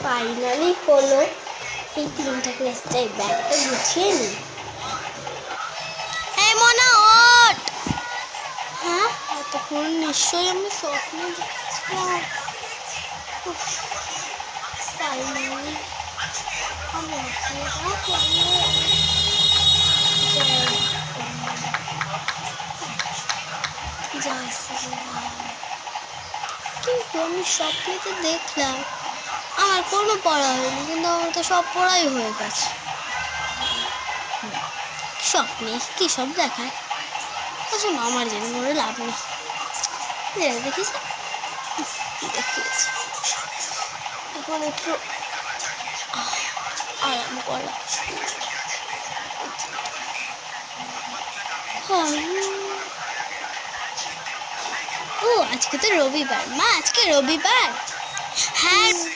Finally হলো। এই 3টা ক্লাসটাই ব্যাগটা গুছিয়ে নি। এই মনা ওঠ। হ্যাঁ, এতক্ষণ নিশ্চয়ই আমি স্বপ্ন দেখছিলাম। ফাইনালি আমি কিন্তু আমি স্বপ্নে তো দেখলাম আমার কোনো পড়া হয়নি, কিন্তু আমার তো সব পড়াই হয়ে গেছে। স্বপ্নে কি সব দেখায়, আসলে আমার জেনে করে লাভ নেই। দেখিস কি দেখিয়েছে। এখন একটু আরাম করা। ও আজকে তো রবিবার, মা আজকে রবিবার। হ্যাঁ